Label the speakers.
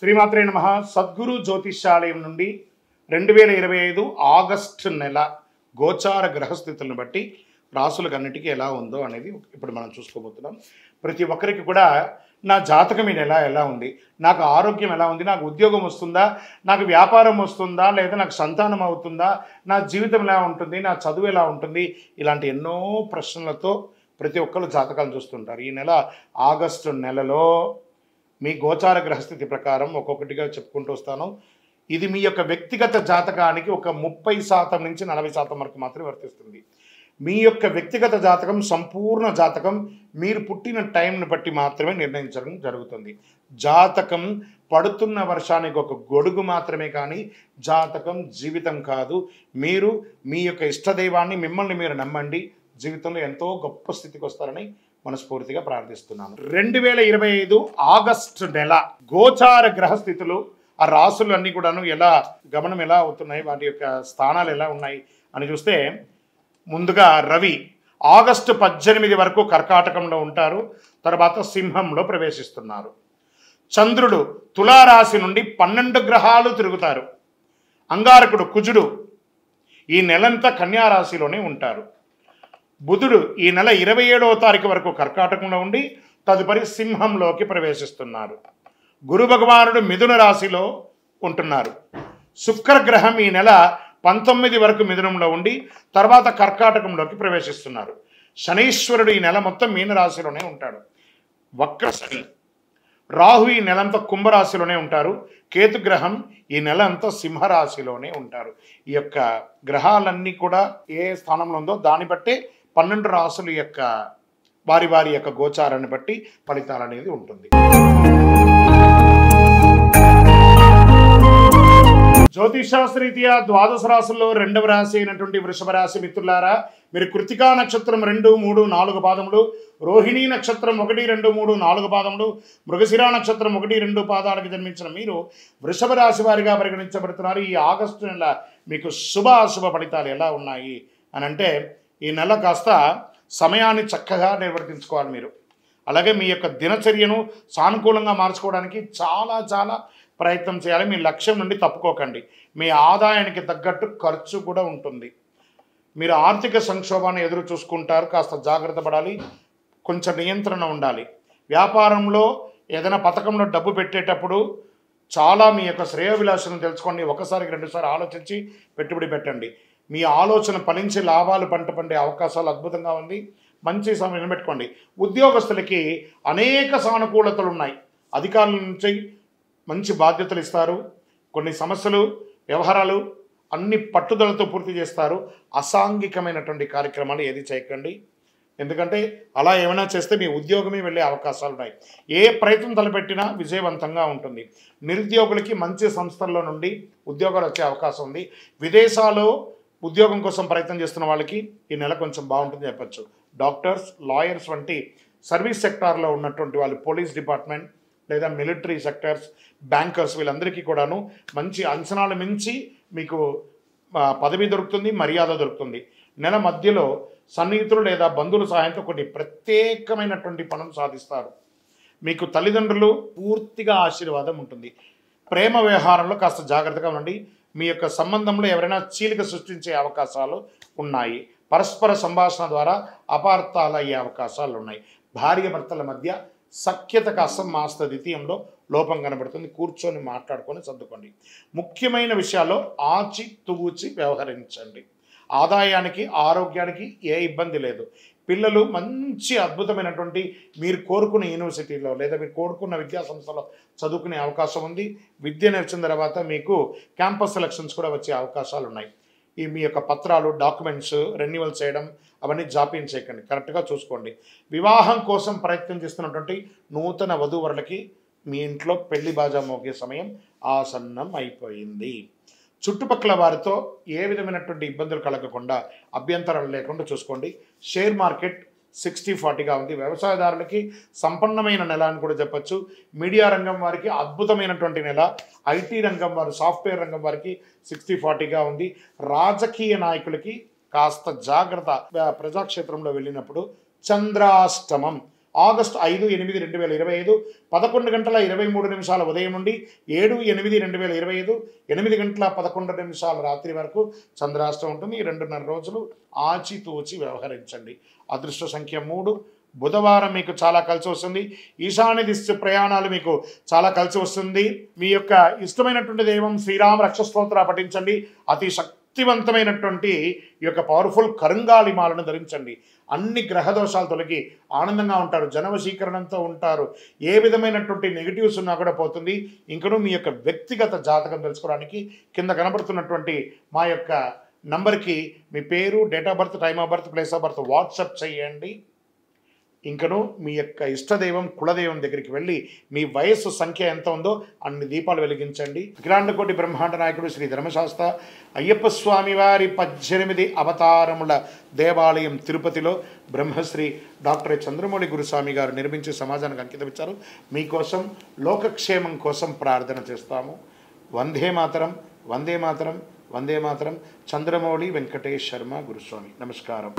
Speaker 1: శ్రీమాత్రే నమః. సద్గురు జ్యోతిష్యాలయం నుండి 2025 ఆగస్టు నెల గోచార గ్రహస్థితులను బట్టి రాసులకన్నిటికీ ఎలా ఉందో అనేది ఇప్పుడు మనం చూసుకోబోతున్నాం. ప్రతి ఒక్కరికి కూడా నా జాతకం ఈ నెల ఎలా ఉంది, నాకు ఆరోగ్యం ఎలా ఉంది, నాకు ఉద్యోగం వస్తుందా, నాకు వ్యాపారం వస్తుందా, లేదా నాకు సంతానం అవుతుందా, నా జీవితం ఎలా ఉంటుంది, నా చదువు ఎలా ఉంటుంది, ఇలాంటి ఎన్నో ప్రశ్నలతో ప్రతి ఒక్కరు జాతకాలు చూస్తుంటారు. ఈ నెల ఆగస్టు నెలలో మీ గోచార గ్రహస్థితి ప్రకారం ఒక్కొక్కటిగా చెప్పుకుంటూ వస్తాను. ఇది మీ యొక్క వ్యక్తిగత జాతకానికి ఒక 30% నుంచి 40% వరకు మాత్రమే వర్తిస్తుంది. మీ యొక్క వ్యక్తిగత జాతకం, సంపూర్ణ జాతకం మీరు పుట్టిన టైంను బట్టి మాత్రమే నిర్ణయించడం జరుగుతుంది. జాతకం పడుతున్న వర్షానికి ఒక గొడుగు మాత్రమే, కానీ జాతకం జీవితం కాదు. మీరు మీ యొక్క ఇష్టదైవాన్ని, మిమ్మల్ని మీరు నమ్మండి, జీవితంలో ఎంతో గొప్ప స్థితికి వస్తారని మనస్ఫూర్తిగా ప్రార్థిస్తున్నాను. 2025 ఆగస్టు నెల గోచార గ్రహస్థితులు, ఆ రాసులు అన్నీ కూడాను ఎలా గమనం ఎలా అవుతున్నాయి, వాటి యొక్క స్థానాలు ఎలా ఉన్నాయి అని చూస్తే, ముందుగా రవి ఆగస్టు 18 వరకు కర్కాటకంలో ఉంటారు, తర్వాత సింహంలో ప్రవేశిస్తున్నారు. చంద్రుడు తులారాశి నుండి 12 గ్రహాలు తిరుగుతారు. అంగారకుడు కుజుడు ఈ నెలంతా కన్యారాశిలోనే ఉంటారు. బుధుడు ఈ నెల 27వ తారీఖు వరకు కర్కాటకంలో ఉండి తదుపరి సింహంలోకి ప్రవేశిస్తున్నారు. గురు భగవానుడు మిథున రాశిలో ఉంటున్నారు. శుక్రగ్రహం ఈ నెల 19 వరకు మిథునంలో ఉండి తర్వాత కర్కాటకంలోకి ప్రవేశిస్తున్నారు. శనీశ్వరుడు ఈ నెల మొత్తం మీనరాశిలోనే ఉంటాడు. వక్ర శని. రాహు ఈ నెలంతా కుంభరాశిలోనే ఉంటారు. కేతుగ్రహం ఈ నెల అంతా సింహరాశిలోనే ఉంటారు. ఈ యొక్క గ్రహాలన్నీ కూడా ఏ స్థానంలో ఉందో దాన్ని బట్టే 12 రాశుల యొక్క వారి వారి యొక్క గోచారాన్ని బట్టి ఫలితాలు అనేది ఉంటుంది. జ్యోతిషాస్త్రరీత్యా ద్వాదశ రాశుల్లో 2వ రాశి అయినటువంటి వృషభ రాశి మిత్రులారా, మీరు కృతికా నక్షత్రం 2, 3, 4 పాదములు, రోహిణీ నక్షత్రం 1, 2, 3, 4 పాదములు, మృగశిరా నక్షత్రం 1, 2 పాదాలకు జన్మించిన మీరు వృషభ రాశి వారిగా పరిగణించబడుతున్నారు. ఈ ఆగస్టు నెల మీకు శుభ అశుభ ఫలితాలు ఎలా ఉన్నాయి అని అంటే, ఈ నెల కాస్త సమయాన్ని చక్కగా నిర్వర్తించుకోవాలి మీరు. అలాగే మీ యొక్క దినచర్యను సానుకూలంగా మార్చుకోవడానికి చాలా ప్రయత్నం చేయాలి. మీ లక్ష్యం నుండి తప్పుకోకండి. మీ ఆదాయానికి తగ్గట్టు ఖర్చు కూడా ఉంటుంది. మీరు ఆర్థిక సంక్షోభాన్ని ఎదురు చూసుకుంటారు, కాస్త జాగ్రత్త పడాలి, కొంచెం నియంత్రణ ఉండాలి. వ్యాపారంలో ఏదైనా పథకంలో డబ్బు పెట్టేటప్పుడు చాలా మీ యొక్క శ్రేయోభిలాషను తెలుసుకోండి. ఒకసారికి 2 సార్లు ఆలోచించి పెట్టుబడి పెట్టండి. మీ ఆలోచన ఫలించి లాభాలు పంట పండే అవకాశాలు అద్భుతంగా ఉంది. మంచి సమయం నిలబెట్టుకోండి. ఉద్యోగస్తులకి అనేక సానుకూలతలు ఉన్నాయి. అధికారుల నుంచి మంచి బాధ్యతలు ఇస్తారు. కొన్ని సమస్యలు, వ్యవహారాలు అన్ని పట్టుదలతో పూర్తి చేస్తారు. అసాంఘికమైనటువంటి కార్యక్రమాలు ఏది చేయకండి. ఎందుకంటే అలా ఏమైనా చేస్తే మీ ఉద్యోగమే వెళ్ళే అవకాశాలు ఉన్నాయి. ఏ ప్రయత్నం తలపెట్టినా విజయవంతంగా ఉంటుంది. నిరుద్యోగులకి మంచి సంస్థల్లో నుండి ఉద్యోగాలు వచ్చే అవకాశం ఉంది. విదేశాల్లో ఉద్యోగం కోసం ప్రయత్నం చేస్తున్న వాళ్ళకి ఈ నెల కొంచెం బాగుంటుంది చెప్పచ్చు. డాక్టర్స్, లాయర్స్ వంటి సర్వీస్ సెక్టార్లో ఉన్నటువంటి వాళ్ళు, పోలీస్ డిపార్ట్మెంట్ లేదా మిలిటరీ సెక్టర్స్, బ్యాంకర్స్, వీళ్ళందరికీ కూడాను మంచి అంచనాలు మించి మీకు పదవి దొరుకుతుంది, మర్యాద దొరుకుతుంది. నెల మధ్యలో సన్నిహితులు లేదా బంధువుల సహాయంతో కొన్ని ప్రత్యేకమైనటువంటి పనులు సాధిస్తారు. మీకు తల్లిదండ్రులు పూర్తిగా ఆశీర్వాదం ఉంటుంది. ప్రేమ వ్యవహారంలో కాస్త జాగ్రత్తగా ఉండండి. మీ యొక్క సంబంధంలో ఎవరైనా చీలిక సృష్టించే అవకాశాలు ఉన్నాయి. పరస్పర సంభాషణ ద్వారా అపార్థాలు అయ్యే అవకాశాలు ఉన్నాయి. భార్య భర్తల మధ్య సఖ్యత కాస్త మాస్త ద్వితీయంలో లోపం కనబడుతుంది. కూర్చొని మాట్లాడుకొని సర్దుకోండి. ముఖ్యమైన విషయాల్లో ఆచి తూచి వ్యవహరించండి. ఆదాయానికి, ఆరోగ్యానికి ఏ ఇబ్బంది లేదు. పిల్లలు మంచి అద్భుతమైనటువంటి మీరు కోరుకున్న యూనివర్సిటీలో లేదా మీరు కోరుకున్న విద్యా సంస్థలో చదువుకునే అవకాశం ఉంది. విద్య నేర్చిన తర్వాత మీకు క్యాంపస్ సెలక్షన్స్ కూడా వచ్చే అవకాశాలు ఉన్నాయి. ఈ మీ యొక్క పత్రాలు, డాక్యుమెంట్స్ రెన్యువల్ చేయడం అవన్నీ జాప్యం చేయకండి, కరెక్ట్గా చూసుకోండి. వివాహం కోసం ప్రయత్నం చేస్తున్నటువంటి నూతన వధూవరులకి మీ ఇంట్లో పెళ్లి బాజా మోగే సమయం ఆసన్నం అయిపోయింది. చుట్టుపక్కల వారితో ఏ విధమైనటువంటి ఇబ్బందులు కలగకుండా, అభ్యంతరాలు లేకుండా చూసుకోండి. షేర్ మార్కెట్ 60-40గా ఉంది. వ్యవసాయదారులకి సంపన్నమైన నెల అని కూడా చెప్పచ్చు. మీడియా రంగం వారికి అద్భుతమైనటువంటి నెల. ఐటీ రంగం వారు, సాఫ్ట్వేర్ రంగం వారికి 60-40గా ఉంది. రాజకీయ నాయకులకి కాస్త జాగ్రత్త. ప్రజాక్షేత్రంలో వెళ్ళినప్పుడు చంద్రాష్టమం ఆగస్టు 5/8/2025 11:23 ఉదయం నుండి 7/8/2025 8:11 రాత్రి వరకు చంద్రాష్టం ఉంటుంది. ఈ 2.5 రోజులు ఆచితూచి వ్యవహరించండి. అదృష్ట సంఖ్య 3. బుధవారం మీకు చాలా కలిసి వస్తుంది. ఈశాన్య దిశ ప్రయాణాలు మీకు చాలా కలిసి వస్తుంది. మీ యొక్క ఇష్టమైనటువంటి దైవం శ్రీరామ రక్ష స్తోత్ర పఠించండి. అతి శక్తివంతమైనటువంటి ఈ యొక్క పవర్ఫుల్ కరుంగాళిమాలను ధరించండి. అన్ని గ్రహ దోషాలు తొలగి ఆనందంగా ఉంటారు, జనవశీకరణంతో ఉంటారు. ఏ విధమైనటువంటి నెగిటివ్స్ ఉన్నా కూడా పోతుంది. ఇంకనూ మీ యొక్క వ్యక్తిగత జాతకం తెలుసుకోవడానికి కింద కనబడుతున్నటువంటి మా యొక్క నంబర్కి మీ పేరు, date of birth, time of birth, place of birth WhatsApp చేయండి. ఇంకనూ మీ యొక్క ఇష్టదైవం కులదైవం దగ్గరికి వెళ్ళి మీ వయస్సు సంఖ్య ఎంత ఉందో అన్ని దీపాలు వెలిగించండి. అఖిలాండకోటి బ్రహ్మాండ నాయకుడు శ్రీ ధర్మశాస్త్ర అయ్యప్ప స్వామి వారి 18 అవతారముల దేవాలయం తిరుపతిలో బ్రహ్మశ్రీ డాక్టర్ చంద్రమౌళి గురుస్వామి గారు నిర్మించి సమాజానికి అంకితం ఇచ్చారు. మీకోసం లోకక్షేమం కోసం ప్రార్థన చేస్తాము. వందే మాతరం, వందే మాతరం, వందే మాతరం. చంద్రమౌళి వెంకటేష్ శర్మ గురుస్వామి. నమస్కారం.